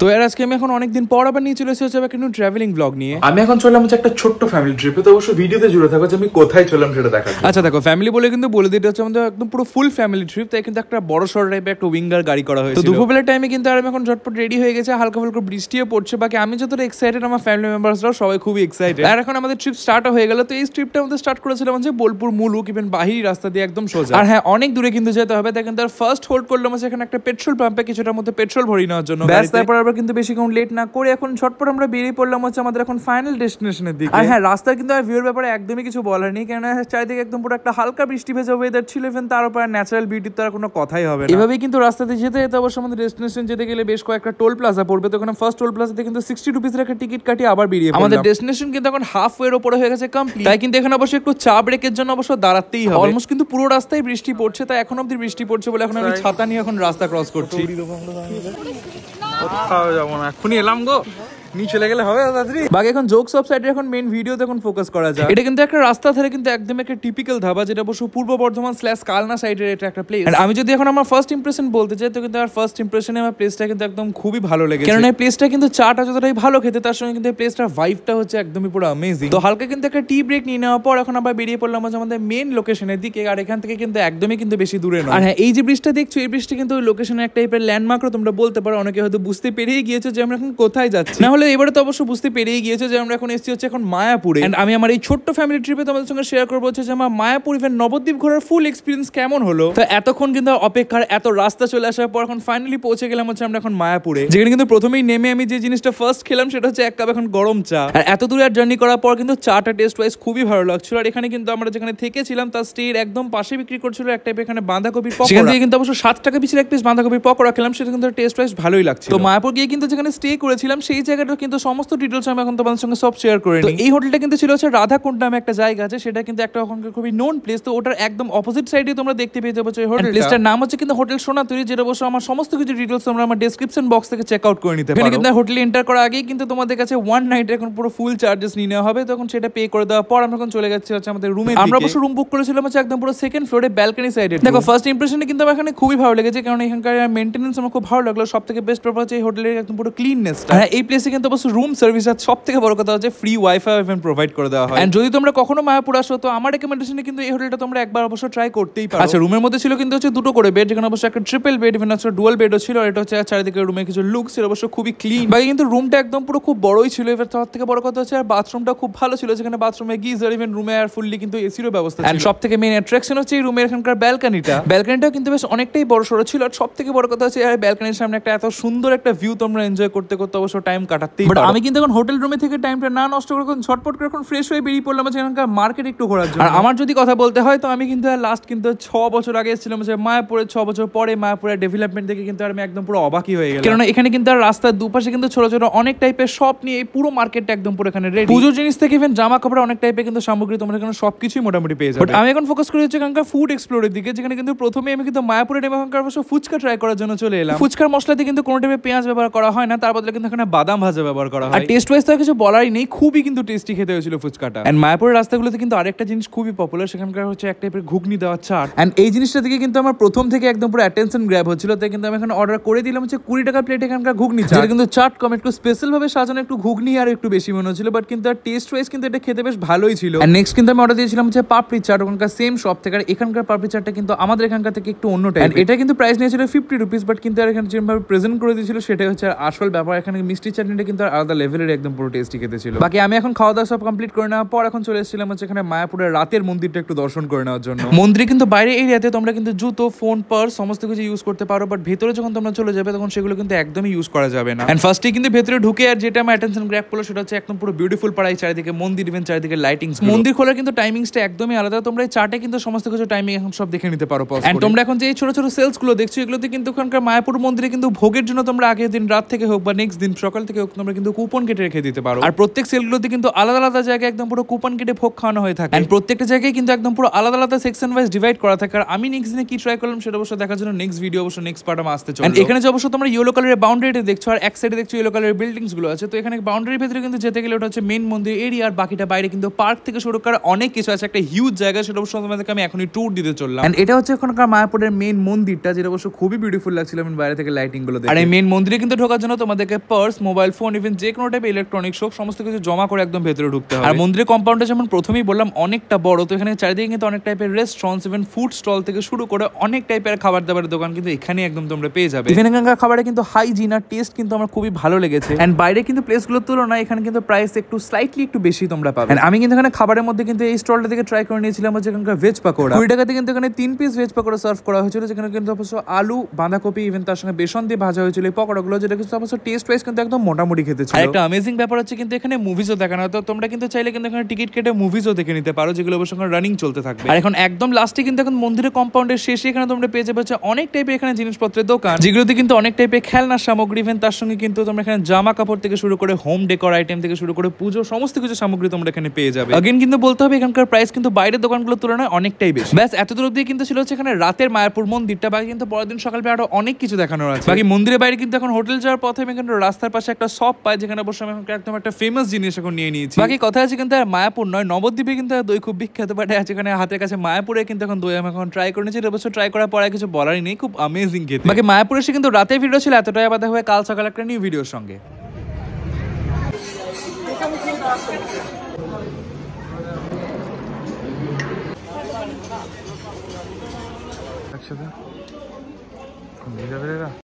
তো এর আজকে আমি এখন অনেকদিন পর আবার নিয়ে চলে এসেছি একটা নিউ ট্রাভেলিং ব্লগ নিয়ে। আমি এখন চললাম হচ্ছে একটা ছোট্ট ফ্যামিলি ট্রিপে, তো অবশ্যই ভিডিওতে জুড়ে থাকো যে আমি কোথায় চললাম সেটা দেখার। আচ্ছা দেখো, ফ্যামিলি বলে কিন্তু বলে দিতে হচ্ছে আমাদের একদম পুরো ফুল ফ্যামিলি ট্রিপ, তাই কিন্তু একটা বড় সড় টাইপের একটা উইঙ্গার গাড়ি করা হয়েছে। তো দুপুরবেলার টাইমে কিন্তু আর আমি এখন ঝটপট রেডি হয়ে গেছে, হালকা হালকা বৃষ্টিও পড়ছে। বাকি আমি যতটা এক্সাইটেড, আমার ফ্যামিলি মেম্বার্সরাও সবাই খুবই এক্সাইটেড। আর এখন আমাদের ট্রিপ স্টার্ট হয়ে গেল। তো এই ট্রিপটা আমাদের স্টার্ট করেছিলাম হচ্ছে বোলপুর মুলুক, ইভেন বাহিরি রাস্তা দিয়ে একদম সোজা। আর হ্যাঁ, অনেক দূরে কিন্তু যেতে হবে, তাই কিন্তু আর ফার্স্ট হোল্ড করলাম হচ্ছে এখানে একটা পেট্রোল পাম্পে কিছুটার মধ্যে পেট্রোল ভরি নেওয়ার জন্য। ব্যাস, তারপর আমরা কিন্তু বেশিক্ষণ লেট না করে এখন ঝটপট আমরা বেরিয়ে পড়লাম হচ্ছে আমাদের এখন ফাইনাল ডেস্টিনেশনের দিকে। আর হ্যাঁ, রাস্তার কিন্তু আর ভিউর ব্যাপারে একদমই কিছু বলার নেই, কারণ চারিদিকে একদম পুরো একটা হালকা বৃষ্টি ভেজা ওয়েদার ছিল। ইভেন তার উপর ন্যাচারাল বিউটির তো আর কোনো কথাই হবে না। এভাবেই কিন্তু রাস্তাতে যেতে যেতে অবশ্য আমাদের ডেস্টিনেশন যেতে গেলে বেশ কয়েকটা টোল প্লাজা পড়বে। তো ওখানে ফার্স্ট টোল প্লাজাতে কিন্তু 60 রুপিসের একটা টিকিট কাটিয়ে আবার বেরিয়ে পড়লাম। আমাদের ডেস্টিনেশন কিন্তু এখন হাফ ওয়ের উপরে হয়ে গেছে কমপ্লিট, তাই কিন্তু এখানে অবশ্যই একটু চা ব্রেকের জন্য অবশ্য দাঁড়াতেই হবে। অলমোস্ট কিন্তু পুরো রাস্তায় বৃষ্টি পড়ছে, তাই এখন অব্দি বৃষ্টি পড়ছে বলে এখন আমি ছাতা নিয়ে এখন রাস্তা ক্রস করছি। কোথাও যাবো না, এখনই এলাম গো, নিয়ে চলে গেলে হবে তাড়াতাড়ি। বাকি এখন জোকস অফ সাইডে এখন মেইন ভিডিওতে এখন ফোকাস করা যায়। এটা কিন্তু একটা রাস্তা ধারে কিন্তু একদম একটা টিপিক্যাল ধাবা, যেটা অবশ্য পূর্ব বর্ধমান / কালনা সাইডের এটা একটা প্লেস। আমি যদি এখন আমার ফার্স্ট ইমপ্রেশন বলতে চাই, তো কিন্তু আমার ফার্স্ট ইমপ্রেশনে আমার প্লেসটা কিন্তু একদম খুবই ভালো লেগেছে। কারণ এই প্লেসটা কিন্তু চাটা যতটাই ভালো খেতে, তার সঙ্গে কিন্তু এই প্লেসটার ভাইবটা হচ্ছে একদমই পুরো অ্যামেজিং। তো হালকা কিন্তু একটা টি ব্রেক নিয়ে নেওয়ার পর এখন আবার বেরিয়ে পড়লাম হচ্ছে আমাদের মেইন লোকেশনের দিকে। আর এখান থেকে কিন্তু একদমই কিন্তু বেশি দূরে নয়। আর হ্যাঁ, এই যে ব্রিজটা দেখছো, এই ব্রিজটা কিন্তু ওই লোকেশনের একটা টাইপের ল্যান্ডমার্কও তোমরা বলতে পারো। অনেকে হয়তো বুঝতে পেরেই গিয়েছো যে আমরা এখন কোথায় যাচ্ছি, না হলে এবারে তো অবশ্য পেরিয়ে গিয়েছে যে আমরা এখন এসেছি হচ্ছে এখন মায়াপুরে। এন্ড আমি আমার এই ছোট্ট ফ্যামিলি ট্রিপে তোমাদের সঙ্গে শেয়ার করবো হচ্ছে যে আমার মায়াপুর ইভেন নবদ্বীপ ঘোরার ফুল এক্সপিরিয়েন্স কেমন হলো। তো এতক্ষণ কিন্তু অপেক্ষার এত রাস্তা চলে আসার পর এখন ফাইনালি পৌঁছে গেলাম হচ্ছে আমরা এখন মায়াপুরে, যেখানে কিন্তু প্রথমেই নেমে আমি যে জিনিসটা ফার্স্ট খেলাম সেটা হচ্ছে এক কাপ এখন গরম চা। আর এত দূরে জার্নি করার পর কিন্তু চাটা টেস্ট ওয়াইজ খুবই ভালো লাগছিল। আর এখানে কিন্তু আমরা যেখানে থেকেছিলাম তার স্টের একদম পাশে বিক্রি করছিল এক টাইপের এখানে বাঁধাকপির পকোড়া। সেখান থেকে কিন্তু অবশ্য 7 টাকা পিসের এক পিস বাঁধাকপির পকোড়া খেলাম, সেটা কিন্তু টেস্ট ওয়াইজ ভালোই লাগছিল। তো মায়াপুর গিয়ে কিন্তু যেখানে স্টে করেছিলাম সেই জায়গাটা কিন্তু সমস্ত ডিটেলস আমি এখন তোমাদের সঙ্গে সব শেয়ার করে নিই। এই হোটেলটা কিন্তু ছিল হচ্ছে রাধাকুণ্ড নামে একটা জায়গা আছে, সেটা কিন্তু একটা ওখানকার খুবই নোন প্লেস। তো ওটার একদম অপোজিট সাইডে তোমরা দেখতে পেয়ে যাবে এই হোটেল প্লেসটার নাম হচ্ছে কিন্তু হোটেল সোনাতুরি, যেটা অবশ্য আমার সমস্ত কিছু ডিটেলস তোমরা আমার ডেসক্রিপশন বক্স থেকে চেক আউট করে নিতে পারো। এখানে কিন্তু হোটেলে এন্টার করার আগেই কিন্তু তোমাদের কাছে 1 নাইট এখন পুরো ফুল চার্জেস নিয়ে নেওয়া হবে। তখন সেটা পে করে দেওয়ার পর আমরা এখন চলে যাচ্ছি হচ্ছে আমাদের রুমে। আমরা অবশ্য রুম বুক করেছিলাম হচ্ছে একদম পুরো সেকেন্ড ফ্লোরে ব্যালকনি সাইডে। দেখো, ফার্স্ট ইমপ্রেশনে কিন্তু আমার এখানে খুবই ভালো লেগেছে, কারণ এখানকার মেইনটেনেন্স আমার খুব ভালো লাগলো। সবথেকে বেস্ট ব্যাপার হচ্ছে এই হোটেলের একদম পুরো ক্লিননেসটা। আর এই প্লেসে কিন্তু অবশ্য রুম সার্ভিস আর সবথেকে বড় কথা হচ্ছে ফ্রি ওয়াইফাই ইভেন প্রোভাইড করে দেওয়া হয়। এন্ড যদি তোমরা কখনো মায়াপুর আসো, তো আমার রেকমেন্ডেশনে কিন্তু এই হোটেলটা তোমরা একবার অবশ্য ট্রাই করতেই পারো। আচ্ছা, রুমের মধ্যে ছিল কিন্তু হচ্ছে 2টো করে বেড, যেখানে অবশ্য একটা ট্রিপল বেড ইভেন হচ্ছে ডুয়াল বেডও ছিল। আর এটা হচ্ছে চারিদিকে রুমের কিছু লুকস এর অবশ্য খুবই ক্লিন। বাকি কিন্তু রুমটা একদম পুরো খুব বড়ই ছিল। এবার তার থেকে বড় কথা হচ্ছে আর বাথরুমটা খুব ভালো ছিল, যেখানে বাথরুমে গিজার ইভেন রুমে আর ফুললি কিন্তু এসিরও ব্যবস্থা ছিল। এন্ড সবথেকে মেইন অ্যাট্রাকশন হচ্ছে এই রুমের এখানকার ব্যালকনিটাও কিন্তু বেশ অনেকটাই বড় সড়ো ছিল। আর সবথেকে বড় কথা হচ্ছে এই ব্যালকনির সামনে একটা এত সুন্দর একটা ভিউ তোমরা এনজয় করতে করতে অবশ্য টাইম কাটাতেই পারো। আমি কিন্তু এখন হোটেল রুমে থেকে টাইমটা না নষ্ট করে ঝটপট করে এখন ফ্রেশ হয়ে বেরিয়ে পড়লাম এখানকার মার্কেট একটু ঘোরার জন্য। আর আমার যদি কথা বলতে হয়, তো আমি কিন্তু লাস্ট কিন্তু 6 বছর আগে এসেছিলাম যে মায়াপুরে। 6 বছর পরে মায়াপুরের ডেভেলপমেন্ট দেখে কিন্তু আমি একদম পুরো অবাকই হয়ে গেলাম, কারণ এখানে কিন্তু রাস্তার দুপাশে কিন্তু ছোট ছোট অনেক টাইপের শপ নিয়ে এই পুরো মার্কেটটা একদম পুরো এখানে রেডি। পুজোর জিনিস থেকে ইভেন জামা কাপড় অনেক টাইপের কিন্তু সামগ্রী তোমরা এখানে সবকিছুই মোটামুটি পেয়ে যাবে। আমি এখন ফোকাস করি হচ্ছে এখানকার ফুড এক্সপ্লোরের দিকে, যেখানে কিন্তু প্রথমে আমি কিন্তু মায়াপুরে এখানকার অবশ্য ফুচকা ট্রাই করার জন্য চলে এলাম। ফুচকার মশলাতে কিন্তু কোনো টাইপের পেঁয়াজ ব্যবহার করা হয় না, তার বদলে কিন্তু এখানে বাদাম ভাজা ব্যবহার করা হয়। আর টেস্ট ওয়াইজ তো কিছু বলারই নেই, খুবই কিন্তু টেস্টি খেতে হয়েছিল ফুচকাটা। এন্ড মায়াপুরের রাস্তাগুলোতে কিন্তু আরেকটা জিনিস খুবই পপুলার, সেখানকার হচ্ছে এক টাইপের ঘুগনি দেওয়া চাট। এন্ড এই জিনিসটা থেকে কিন্তু আমার প্রথম থেকে একদম পুরো অ্যাটেনশন গ্র্যাব হচ্ছিল। তাই কিন্তু আমি এখানে অর্ডার করে দিলাম হচ্ছে 20 টাকা প্লেট এখানকার ঘুগনি চাট, যেটা কিন্তু চাট কম একটু স্পেশাল ভাবে সাজানো, একটু ঘুগনি আর একটু বেশি মনে হচ্ছিল। বাট কিন্তু আর টেস্ট ওয়াইজ কিন্তু এটা খেতে বেশ ভালোই ছিল। এন্ড নেক্সট কিন্তু আমি অর্ডার দিয়েছিলাম হচ্ছে পাপড়ি চাট, ওখানকার সেম শপ থেকে। আর এখানকার পাপড়ি চাটটা কিন্তু আমাদের এখানকার থেকে একটু অন্য টাইপ। এটা কিন্তু প্রাইস নিয়েছিল 50 রুপিস, বাট কিন্তু আর এখানে যেভাবে প্রেজেন্ট করে দিয়েছিল সেটাই হচ্ছে আসল ব্যাপার। এখানে মিষ্টি চাটনিটা কিন্তু আলাদা লেভেলের একদম পুরো টেস্টি খেতে ছিল। বাকি আমি এখন খাওয়া দাওয়া সব কমপ্লিট করে নেওয়ার পর এখন চলে এসেছিলাম হচ্ছে এখানে মায়াপুরের রাতের মন্দিরটা একটু দর্শন করে নেওয়ার জন্য। মন্দিরে কিন্তু বাইরে এরিয়াতে তোমরা কিন্তু জুতো, ফোন, পার্স সমস্ত কিছু ইউজ করতে পারো, বাট ভেতরে যখন তোমরা চলে যাবে তখন সেগুলো কিন্তু একদমই ইউজ করা যাবে না। এন্ড ফার্স্টে কিন্তু ভেতরে ঢুকে আর যেটা আমার অ্যাটেনশন গ্র্যাব করলো সেটা হচ্ছে একদম পুরো বিউটিফুল পাড়ায় চারিদিকে মন্দির, ইভেন চারিদিকে লাইটিংস। মন্দির খোলার কিন্তু টাইমিংসটা একদমই আলাদা। তোমরা এই চার্টে কিন্তু সমস্ত কিছু টাইমিং এখন সব দেখে নিতে পারো। এন্ড তোমরা এখন যে ছোট ছোট সেলস গুলো দেখছো, এগুলোতে কিন্তু ওখানকার মায়াপুর মন্দিরে কিন্তু ভোগের জন্য তোমরা আগের দিন রাত থেকে হোক বা নেক্সট দিন সকাল থেকে হোক তোমরা কিন্তু কুপন কেটে রেখে দিতে পারো। আর প্রত্যেক সেলগুলোতে কিন্তু আলাদা আলাদা জায়গায় একদম পুরো কুপন কেটে ভোগ খাওয়ানো হয়ে থাকে। এন্ড প্রত্যেকটা জায়গায় কিন্তু একদম পুরো আলাদা আলাদা সেকশন ওয়াইজ ডিভাইড করা থাকে। আর আমি নেক্সট দিনে কি ট্রাই করলাম সেটা অবশ্যই দেখার জন্য নেক্সট ভিডিও অবশ্যই নেক্সট পার্ট আসতে চলে। এন্ড এখানে যে অবশ্যই তোমরা ইয়েলো কালারের বাউন্ডারিটা দেখছো আর এক সাইডে দেখছো ইয়েলো কালারের বিল্ডিংস গুলো আছে, তো এখানে বাউন্ডারির ভিতরে কিন্তু যেতে গেলে ওটা হচ্ছে মেইন মন্দির এরিয়া, আর বাকিটা বাইরে কিন্তু পার্ক থেকে শুরু করে অনেক কিছু আছে, একটা হিউজ জায়গা, সেটা অবশ্যই তোমাদেরকে আমি এখনই ট্যুর দিতে চললাম। এন্ড এটা হচ্ছে এখনকার মায়াপুরের মেইন মন্দিরটা, যেটা অবশ্য খুবই বিউটিফুল লাগছিল আমি বাইরে থেকে লাইটিং গুলো দেখে। আর এই মেইন মন্দিরে কিন্তু ঢোকার জন্য তোমাদেরকে পার্স, মোবাইল ফোন, ইভেন যে কোনো টাইপের ইলেকট্রনিক্স হোক সমস্ত কিছু জমা করে একদম ভেতরে ঢুকতে হবে। আর মন্দিরের কম্পাউন্ডটা যেমন প্রথমেই বললাম অনেকটা বড়, তো এখানে চারিদিকে কিন্তু অনেক টাইপের রেস্টুরেন্টস, ইভেন ফুড স্টল থেকে শুরু করে অনেক টাইপের খাবার দাবারের দোকান কিন্তু এখানে একদম তোমরা পেয়ে যাবে। ইভেন এখানকার খাবারে কিন্তু হাইজিন আর টেস্ট কিন্তু আমার খুবই ভালো লেগেছে। এন্ড বাইরে কিন্তু প্লেসগুলোর তুলনায় এখানে কিন্তু প্রাইস একটু স্লাইটলি একটু বেশি তোমরা পাবে। আমি কিন্তু এখানে খাবারের মধ্যে কিন্তু এই স্টলটা থেকে ট্রাই করে নিয়েছিলাম হচ্ছে এখানকার ভেজ পাকোড়া। 20 টাকাতে কিন্তু এখানে 3 পিস ভেজ পাকোড়া সার্ভ করা হয়েছিল, যেখানে কিন্তু অবশ্য আলু, বাঁধাকপি, ইভেন তার সঙ্গে বেসন দিয়ে ভাজা হয়েছিল এই পকোড়াগুলো, যেটা কিন্তু অবশ্য টেস্ট ওয়াইজ কিন্তু একদম মোটামুটি খেতে ছিল। একটা অ্যামেজিং ব্যাপার হচ্ছে কিন্তু এখানে মুভিজও দেখানো হয়, তো তোমরা কিন্তু চাইলে কিন্তু এখানে টিকিট কেটে মুভিজও দেখে নিতে পারো, যেগুলো অবশ্য রানিং চলতে থাকবে। আর এখন একদম লাস্টে কিন্তু এখন মন্দিরের কম্পাউন্ডের শেষে এখানে তোমরা পেয়ে যাবে হচ্ছে অনেক টাইপের এখানে জিনিসপত্রের দোকান, যেগুলোতে কিন্তু অনেক টাইপের খেলনার সামগ্রী, ইভেন তার সঙ্গে কিন্তু তোমরা এখানে জামা কাপড় থেকে শুরু করে হোম ডেকোর আইটেম থেকে শুরু করে পুজো সমস্ত কিছু সামগ্রী তোমরা এখানে পেয়ে যাবে। আগেন কিন্তু বলতে হবে এখানকার প্রাইস কিন্তু বাইরের দোকানগুলোর তুলনায় অনেকটাই বেশি। ব্যাস এতদূর অবধি কিন্তু ছিল হচ্ছে এখানে রাতের মায়াপুর মন্দিরটা, বাকি কিন্তু পরের দিন সকালবেলা আরো অনেক কিছু দেখানোর আছে। বাকি মন্দিরের বাইরে কিন্তু এখন হোটেল যাওয়ার পথে আমি কিন্তু রাস্তার পাশে একটা শপ পাই, যেখানে অবশ্য আমি একদম একটা ফেমাস জিনিস এখন নিয়ে নিয়েছি। বাকি কথা আছে কিন্তু মায়াপুর নয়, নবদ্বীপে কিন্তু দই খুব বিখ্যাত, বাট আছে এখানে হাতের কাছে মায়াপুরে কিন্তু এখন দই আমি এখন ট্রাই করে নিয়েছি। অবশ্য ট্রাই করার পরে কিছু বলারই নেই, খুব অ্যামেজিং খেতে। বাকি মায়াপুরে এসে কিন্তু রাতের ভিডিও ছিল এতটাই, আবার দেখা হবে কাল সকাল একটা নিউ ভিডিওর সঙ্গে। একসাথে